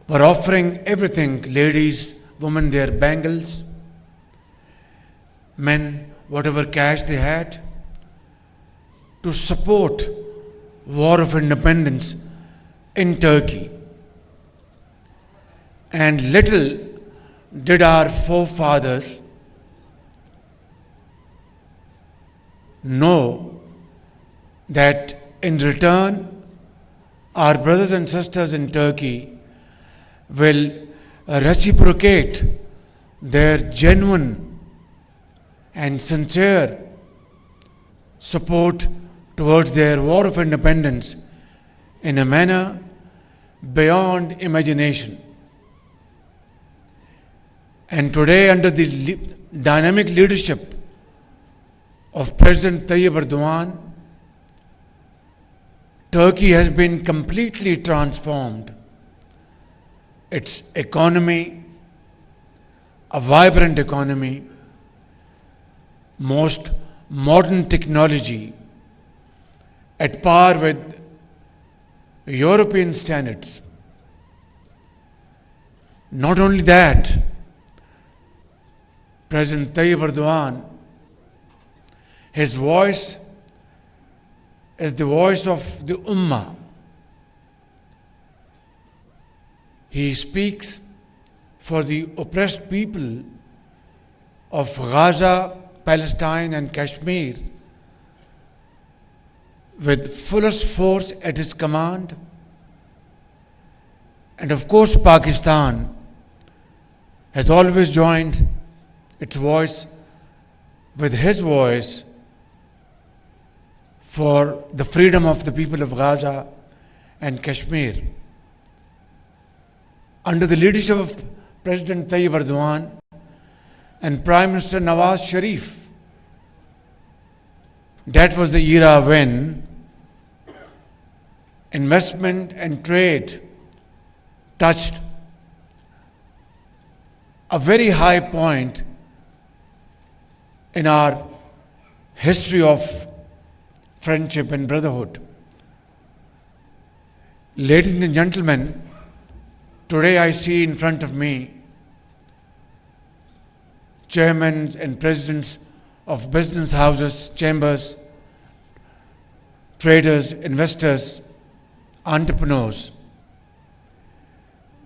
were offering everything, ladies, women, their bangles, men, whatever cash they had, to support war of independence in Turkey. And little did our forefathers know that in return, our brothers and sisters in Turkey will reciprocate their genuine and sincere support towards their war of independence in a manner beyond imagination. And today, under the dynamic leadership of President Tayyip Erdogan, Turkey has been completely transformed. Its economy, a vibrant economy, most modern technology, at par with European standards. Not only that, President Tayyip Erdogan, his voice is the voice of the Ummah. He speaks for the oppressed people of Gaza, Palestine and Kashmir with fullest force at his command. And of course, Pakistan has always joined its voice with his voice for the freedom of the people of Gaza and Kashmir. Under the leadership of President Tayyip Erdogan and Prime Minister Shehbaz Sharif, that was the era when investment and trade touched a very high point in our history of friendship and brotherhood. Ladies and gentlemen, today I see in front of me chairmen and presidents of business houses, chambers, traders, investors, entrepreneurs.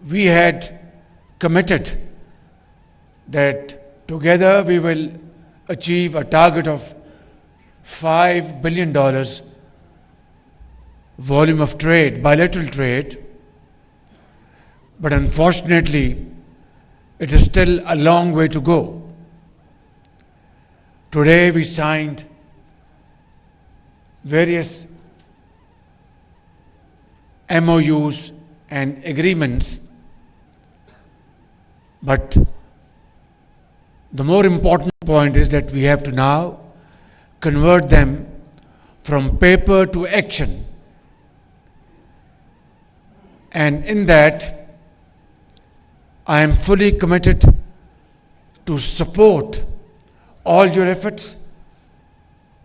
We had committed that together we will achieve a target of $5 billion volume of trade, bilateral trade, but unfortunately, it is still a long way to go. Today we signed various MOUs and agreements, but the more important point is that we have to now convert them from paper to action. And in that, I am fully committed to support all your efforts,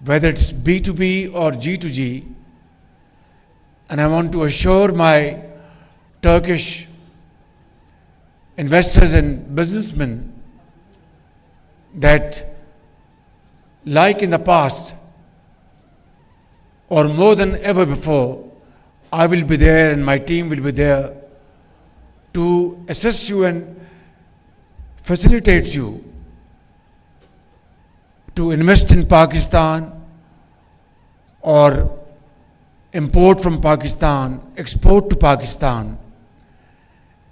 whether it's B2B or G2G. And I want to assure my Turkish investors and businessmen that, like in the past, or more than ever before, I will be there and my team will be there to assist you and facilitate you to invest in Pakistan or import from Pakistan, export to Pakistan.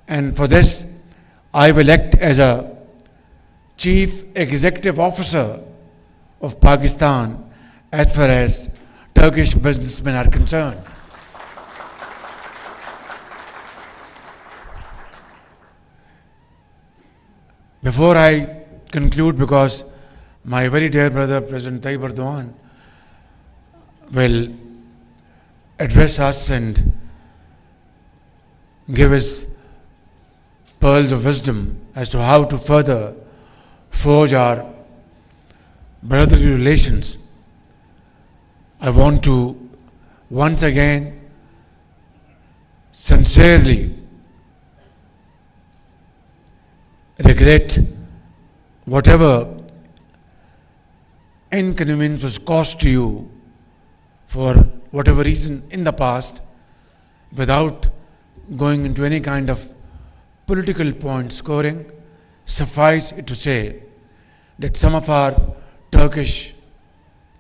And for this, I will act as a Chief Executive Officer of Pakistan as far as Turkish businessmen are concerned. Before I conclude, because my very dear brother, President Tayyip Erdogan, will address us and give his pearls of wisdom as to how to further forge our brotherly relations, I want to once again sincerely regret whatever inconvenience was caused to you for whatever reason in the past, without going into any kind of political point scoring. Suffice it to say that some of our Turkish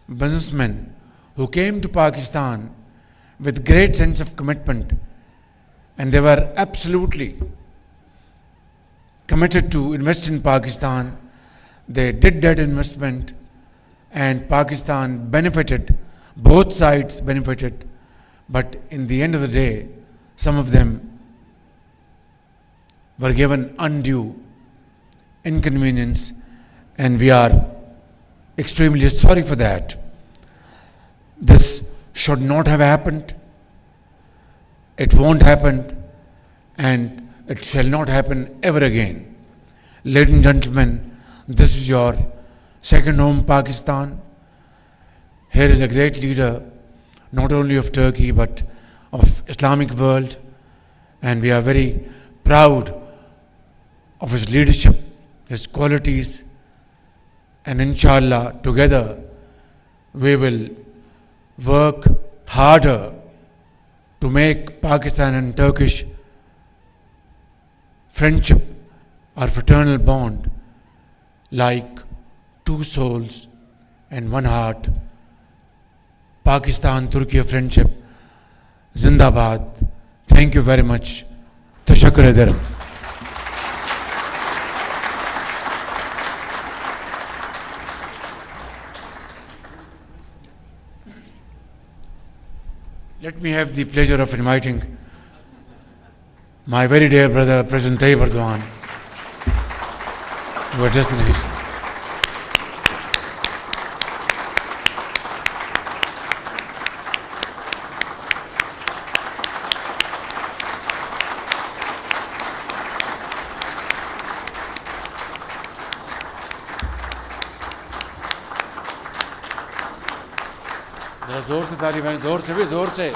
businessmen who came to Pakistan with great sense of commitment, and they were absolutely committed to invest in Pakistan. They did that investment, and Pakistan benefited, both sides benefited, but in the end of the day, some of them were given undue inconvenience, and we are extremely sorry for that. This should not have happened. It won't happen, and it shall not happen ever again. Ladies and gentlemen, this is your second home, Pakistan. Here is a great leader, not only of Turkey, but of Islamic world, and we are very proud of his leadership, his qualities, and inshallah, together, we will work harder to make Pakistan and Turkish friendship or fraternal bond like two souls and one heart. Pakistan-Turkey friendship, Zindabad. Thank you very much. Tashakkur ederim. Let me have the pleasure of inviting my very dear brother, President Tayyip Erdogan, to address the nation. जोर से ताली बजाएं, जोर से भी जोर से.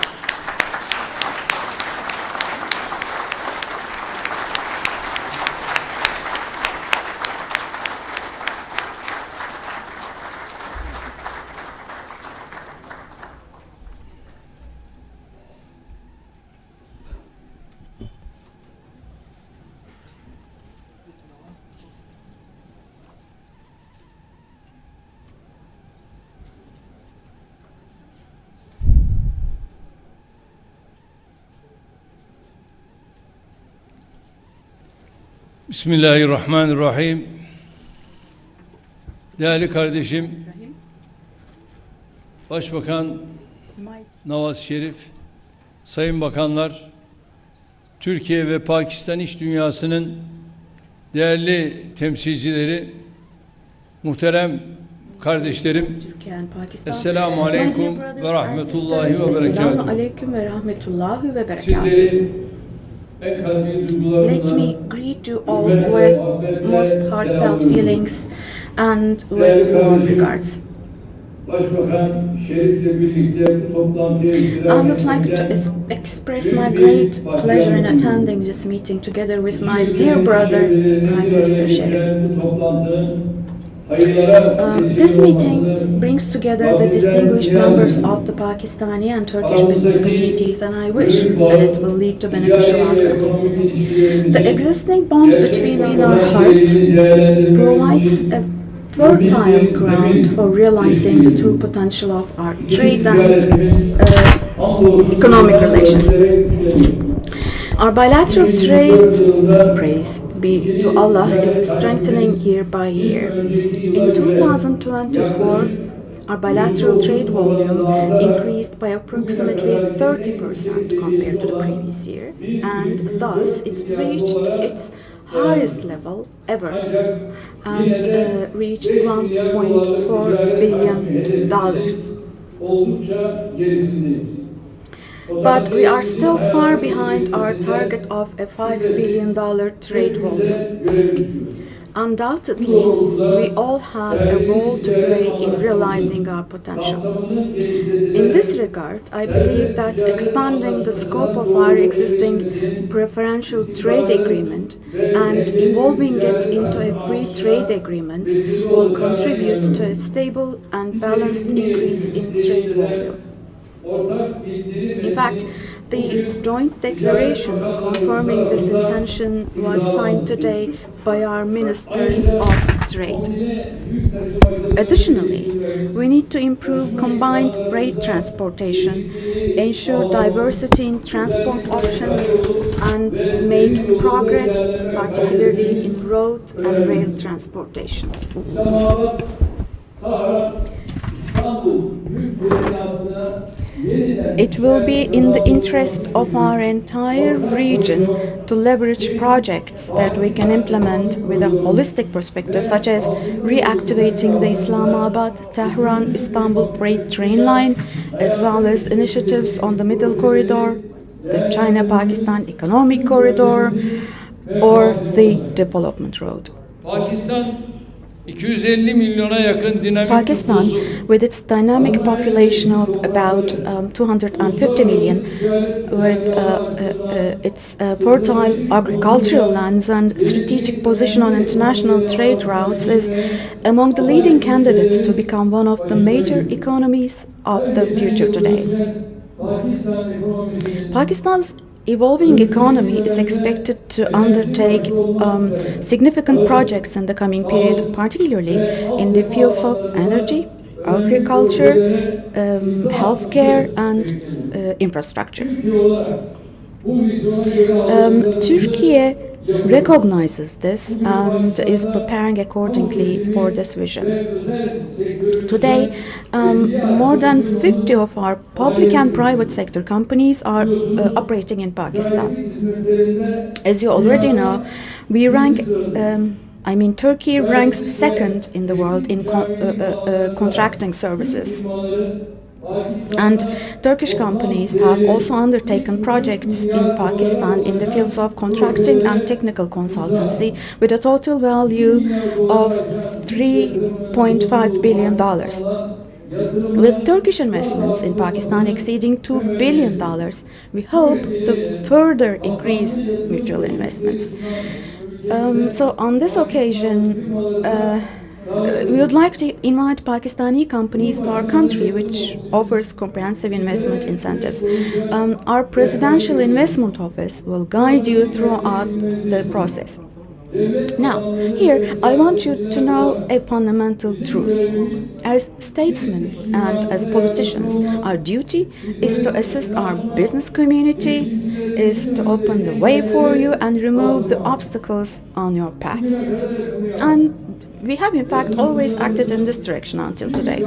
Bismillahirrahmanirrahim. Değerli kardeşim, Başbakan Nawaz Şerif, Sayın Bakanlar, Türkiye ve Pakistan iş dünyasının değerli temsilcileri, muhterem kardeşlerim, Esselamu Aleyküm ve Rahmetullahi ve Berekatuhu. Sizleri Let me greet you all with most heartfelt feelings and with warm regards. I would like to express my great pleasure in attending this meeting together with my dear brother, Prime Minister Sharif. This meeting brings together the distinguished members of the Pakistani and Turkish business communities, and I wish that it will lead to beneficial outcomes. The existing bond between our hearts provides a fertile ground for realizing the true potential of our trade and economic relations. Our bilateral trade, praise be to Allah, is strengthening year by year. In 2024, our bilateral trade volume increased by approximately 30% compared to the previous year, and thus it reached its highest level ever and reached $1.4 billion. But we are still far behind our target of a $5 billion trade volume. Undoubtedly, we all have a role to play in realizing our potential. In this regard, I believe that expanding the scope of our existing preferential trade agreement and evolving it into a free trade agreement will contribute to a stable and balanced increase in trade volume. In fact, the joint declaration confirming this intention was signed today by our ministers of trade. Additionally, we need to improve combined freight transportation, ensure diversity in transport options, and make progress, particularly in road and rail transportation. It will be in the interest of our entire region to leverage projects that we can implement with a holistic perspective, such as reactivating the Islamabad-Tehran-Istanbul freight train line, as well as initiatives on the Middle Corridor, the China-Pakistan Economic Corridor, or the Development Road. Pakistan, with its dynamic population of about 250 million, with its fertile agricultural lands and strategic position on international trade routes, is among the leading candidates to become one of the major economies of the future today. Pakistan's evolving economy is expected to undertake significant projects in the coming period, particularly in the fields of energy, agriculture, healthcare, and infrastructure. Turkey recognizes this and is preparing accordingly for this vision. Today, more than 50 of our public and private sector companies are operating in Pakistan. As you already know, Turkey ranks second in the world in contracting services. And Turkish companies have also undertaken projects in Pakistan in the fields of contracting and technical consultancy with a total value of $3.5 billion. With Turkish investments in Pakistan exceeding $2 billion, we hope to further increase mutual investments. So on this occasion, we would like to invite Pakistani companies to our country, which offers comprehensive investment incentives. Our Presidential Investment Office will guide you throughout the process. Now, here I want you to know a fundamental truth. As statesmen and as politicians, our duty is to assist our business community, is to open the way for you and remove the obstacles on your path. And we have, in fact, always acted in this direction until today.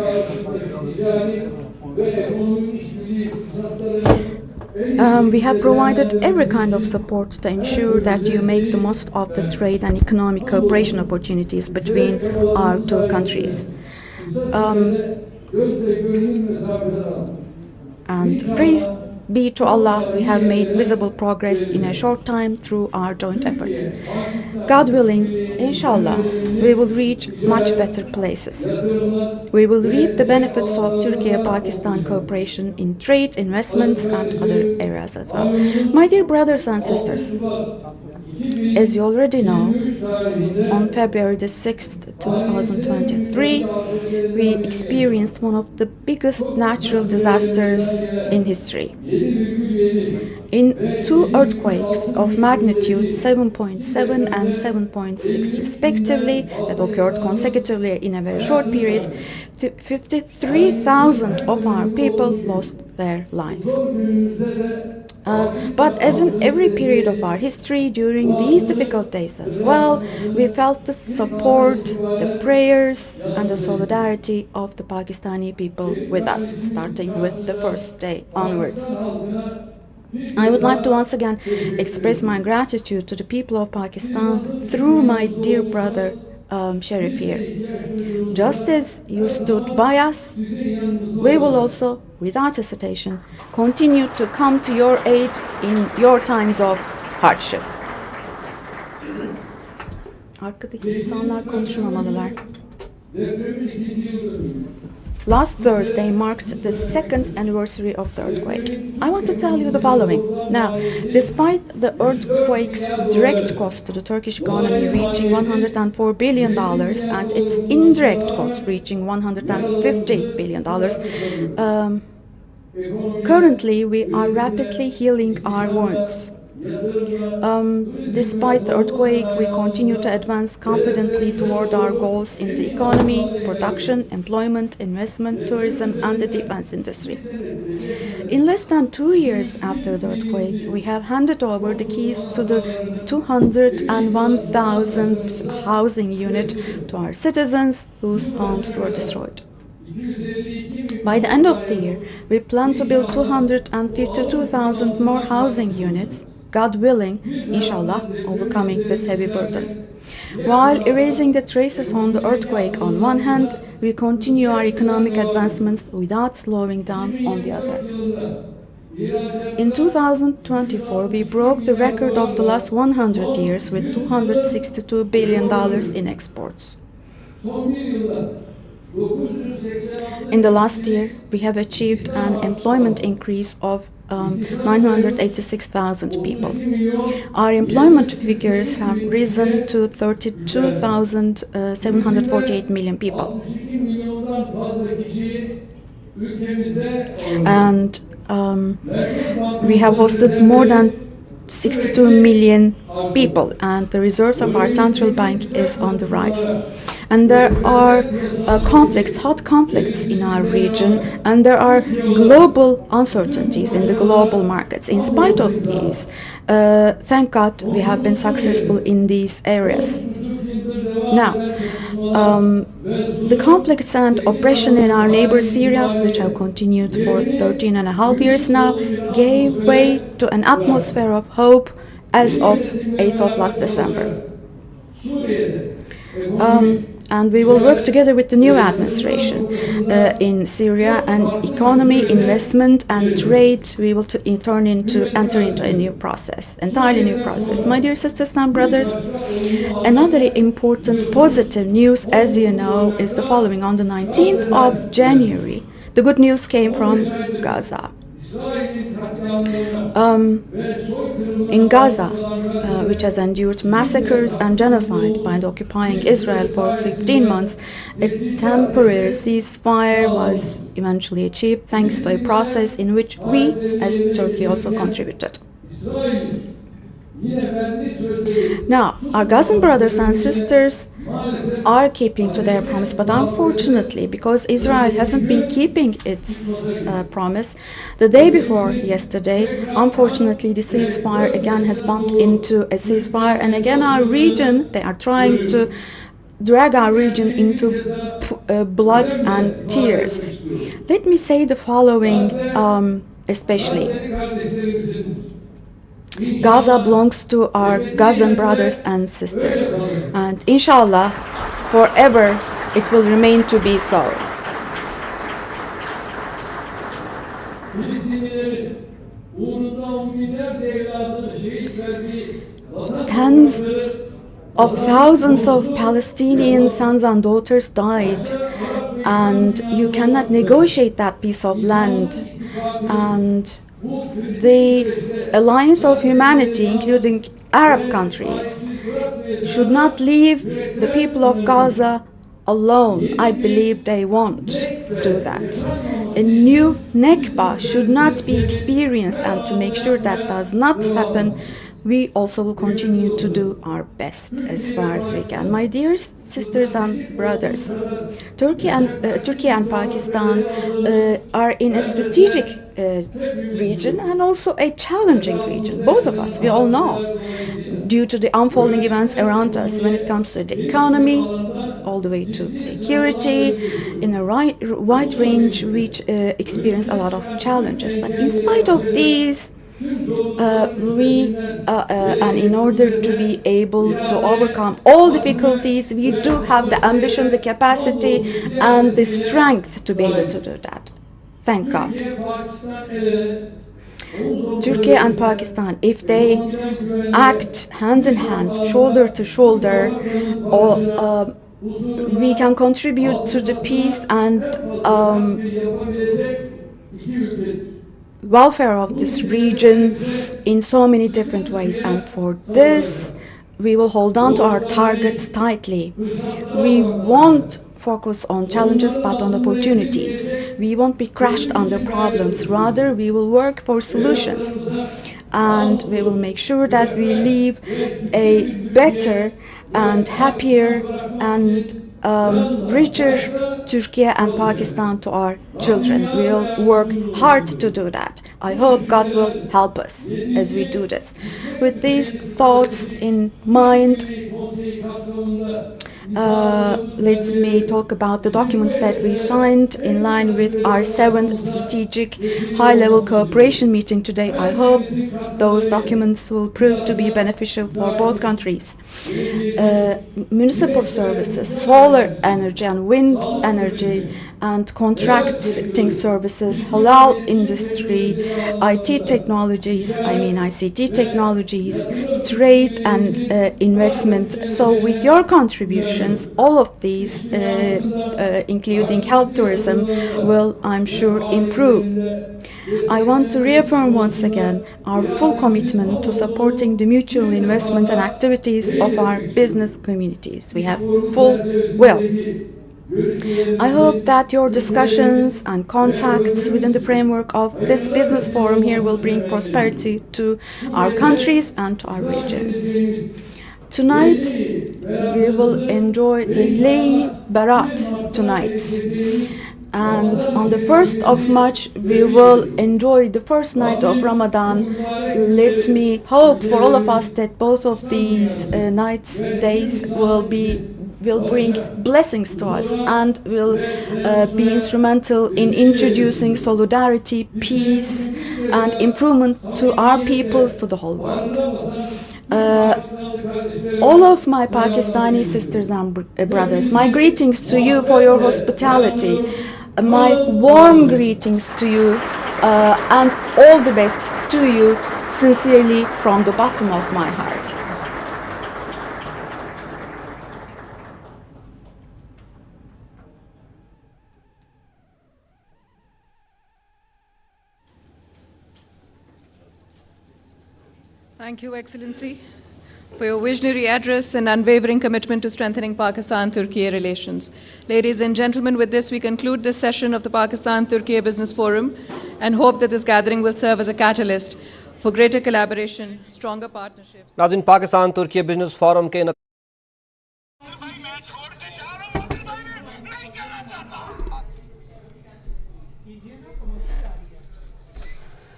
We have provided every kind of support to ensure that you make the most of the trade and economic cooperation opportunities between our two countries. And praise be to Allah, we have made visible progress in a short time through our joint efforts. God willing, inshallah, we will reach much better places. We will reap the benefits of Turkey-Pakistan cooperation in trade, investments, and other areas as well. My dear brothers and sisters, as you already know, on February the 6th, 2023, we experienced one of the biggest natural disasters in history. In two earthquakes of magnitude 7.7 and 7.6 respectively, that occurred consecutively in a very short period, 53,000 of our people lost their lives. But as in every period of our history, during these difficult days as well, we felt the support, the prayers, and the solidarity of the Pakistani people with us, starting with the first day onwards. I would like to once again express my gratitude to the people of Pakistan through my dear brother Sharif here. Just as you stood by us, we will also, without hesitation, continue to come to your aid in your times of hardship. Arkadaki insanlar konuşmamalılar. Depremin ikinci yıl dönümü. Last Thursday marked the second anniversary of the earthquake. I want to tell you the following. Now, despite the earthquake's direct cost to the Turkish economy reaching $104 billion and its indirect cost reaching $150 billion, currently we are rapidly healing our wounds. Despite the earthquake, we continue to advance confidently toward our goals in the economy, production, employment, investment, tourism, and the defense industry. In less than 2 years after the earthquake, we have handed over the keys to the 201,000th housing unit to our citizens whose homes were destroyed. By the end of the year, we plan to build 252,000 more housing units, God willing, inshallah, overcoming this heavy burden. While erasing the traces on the earthquake on one hand, we continue our economic advancements without slowing down on the other. In 2024, we broke the record of the last 100 years with $262 billion in exports. In the last year, we have achieved an employment increase of 986,000 people. Our employment figures have risen to 32,748 million people. And we have hosted more than 62 million people, and the reserves of our central bank is on the rise. And there are hot conflicts in our region, and there are global uncertainties in the global markets. In spite of these, thank God we have been successful in these areas. Now, the conflicts and oppression in our neighbor Syria, which have continued for 13 and a half years now, gave way to an atmosphere of hope as of 8th of last December. And we will work together with the new administration in Syria, and economy, investment, and trade. We will enter into a new process, entirely new process. My dear sisters and brothers, another important positive news, as you know, is the following. On the 19th of January, the good news came from Gaza. In Gaza, which has endured massacres and genocide by the occupying Israel for 15 months, a temporary ceasefire was eventually achieved thanks to a process in which we, as Turkey, also contributed. Now, our Gazan brothers and sisters are keeping to their promise, but unfortunately, because Israel hasn't been keeping its promise, the day before yesterday, unfortunately, the ceasefire again has bumped into a ceasefire, and again our region, they are trying to drag our region into blood and tears. Let me say the following, especially. Gaza belongs to our Gazan brothers and sisters, and inshallah, forever it will remain to be so. Tens of thousands of Palestinian sons and daughters died, and you cannot negotiate that piece of land. And the alliance of humanity, including Arab countries, should not leave the people of Gaza alone. I believe they won't do that. A new Nakba should not be experienced, and to make sure that does not happen, we also will continue to do our best as far as we can. My dear sisters and brothers, Turkey and Pakistan are in a strategic region and also a challenging region. Both of us, we all know, due to the unfolding events around us when it comes to the economy, all the way to security, in a wide range, we experience a lot of challenges. But in spite of these, and in order to be able to overcome all difficulties, we do have the ambition, the capacity, and the strength to be able to do that. Thank God. Turkey and Pakistan, if they act hand in hand, shoulder to shoulder, or we can contribute to the peace and welfare of this region in so many different ways. And for this, we will hold on to our targets tightly. We won't focus on challenges but on opportunities. We won't be crushed under problems. Rather, we will work for solutions. And we will make sure that we leave a better and happier and richer Turkey and Pakistan to our children. We'll work hard to do that. I hope God will help us as we do this. With these thoughts in mind, let me talk about the documents that we signed in line with our 7th strategic high-level cooperation meeting today. I hope those documents will prove to be beneficial for both countries. Municipal services, solar energy and wind energy and contracting services, halal industry, ICT technologies, trade and investment. So with your contributions, all of these, including health tourism, will, I'm sure, improve. I want to reaffirm once again our full commitment to supporting the mutual investment and activities of our business communities. We have full will. I hope that your discussions and contacts within the framework of this business forum here will bring prosperity to our countries and to our regions. Tonight, we will enjoy the Lay Barat tonight. And on the 1st of March, we will enjoy the first night of Ramadan. Let me hope for all of us that both of these days will bring blessings to us and will be instrumental in introducing solidarity, peace, and improvement to our peoples, to the whole world. All of my Pakistani sisters and brothers, my greetings to you for your hospitality. My warm greetings to you and all the best to you, sincerely from the bottom of my heart. Thank you, Excellency, for your visionary address and unwavering commitment to strengthening Pakistan-Turkey relations. Ladies and gentlemen, with this, we conclude this session of the Pakistan-Turkey Business Forum and hope that this gathering will serve as a catalyst for greater collaboration, stronger partnerships. नाज़रीन, पाकिस्तान-तुर्की business forum के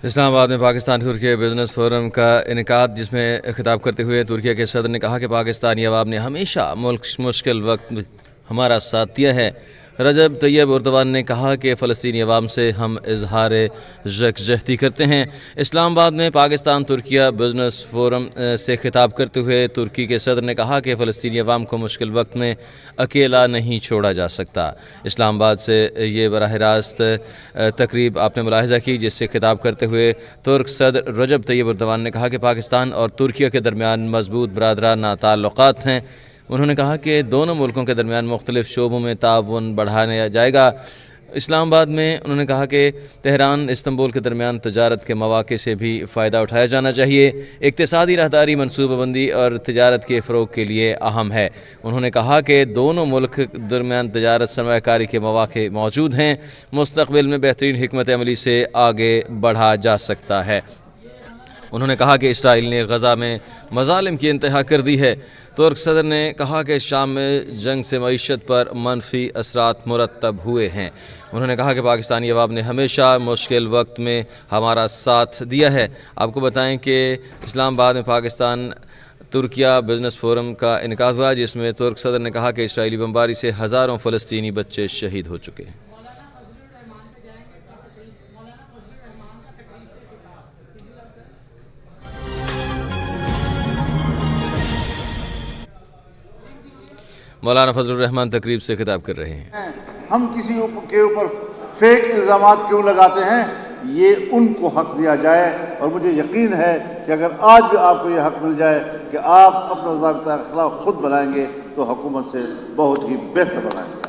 इस्लामाबाद में पाकिस्तान तुर्की business forum का इनेकाद, जिसमें खिताब करते हुए तुर्की के सदर ने कहा कि पाकिस्तानी अवाम ने हमेशा मुश्किल वक्त में हमारा साथ दिया है। रजब तैयब उर्दवान ने कहा कि फ़लस्तीनी अवाम से हम इजहार यकजहती करते हैं। इस्लामाबाद में पाकिस्तान तुर्की बिजनेस फोरम से खिताब करते हुए तुर्की के सदर ने कहा कि फ़लस्तीनी अवाम को मुश्किल वक्त में अकेला नहीं छोड़ा जा सकता। इस्लामाबाद से ये बराह रास्त तकरीब आपने मुलाहिज़ा की, जिससे खिताब करते हुए तुर्क सदर रजब तैयब उर्दवान ने कहा कि पाकिस्तान और तुर्की के दरमियान मजबूत बरादराना ताल्लुक़ात हैं। उन्होंने कहा कि दोनों मुल्कों के दरमियान मुख्तलिफ़ शोबों में ताउन बढ़ाया जाएगा। इस्लामाबाद में उन्होंने कहा कि तेहरान इस्तंबुल के दरमियान तजारत के मौक़े से भी फ़ायदा उठाया जाना चाहिए। इक़्तिसादी राहदारी मनसूबाबंदी और तजारत के फ़रोग़ के लिए अहम है। उन्होंने कहा कि दोनों मुल्क दरमियान तजारत सरमायाकारी के मौक़े मौजूद हैं। मुस्तक़बिल में बेहतरीन हिकमत अमली से आगे बढ़ा जा सकता है। उन्होंने कहा कि इसराइल ने गज़ा में मज़ालिम की इंतहा कर दी है। तुर्क सदर ने कहा कि शाम में जंग से मईशत पर मनफी असरात मुरतब हुए हैं। उन्होंने कहा कि पाकिस्तानी अवाम ने हमेशा मुश्किल वक्त में हमारा साथ दिया है। आपको बताएं कि इस्लामाबाद में पाकिस्तान तुर्किया बिजनेस फोरम का इनेकाद हुआ, जिसमें तुर्क सदर ने कहा कि इसराइली बमबारी से हज़ारों फ़लस्तीनी बच्चे शहीद हो चुके हैं। मौलाना फजलुर रहमान तकरीब से खिताब कर रहे हैं। हम किसी के ऊपर फेक इल्ज़ामात क्यों लगाते हैं? یہ ان کو حق دیا جائے، اور مجھے یقین ہے کہ اگر آج بھی آپ کو یہ حق مل جائے کہ آپ اپنا ضابطۂ اخلاق خود بنائیں گے تو حکومت سے بہت ہی بہتر بنائیں گے.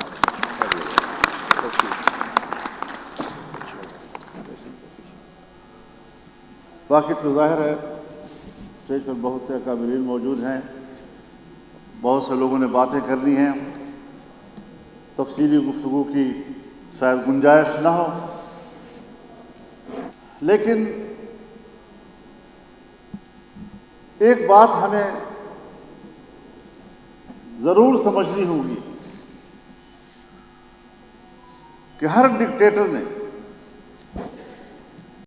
باقی تو ظاہر ہے اسٹیج پر بہت سے اکابرین موجود ہیں، بہت سے لوگوں نے باتیں کرنی ہیں، تفصیلی گفتگو کی شاید گنجائش نہ ہو، لیکن ایک بات ہمیں ضرور سمجھنی ہوگی کہ ہر ڈکٹیٹر نے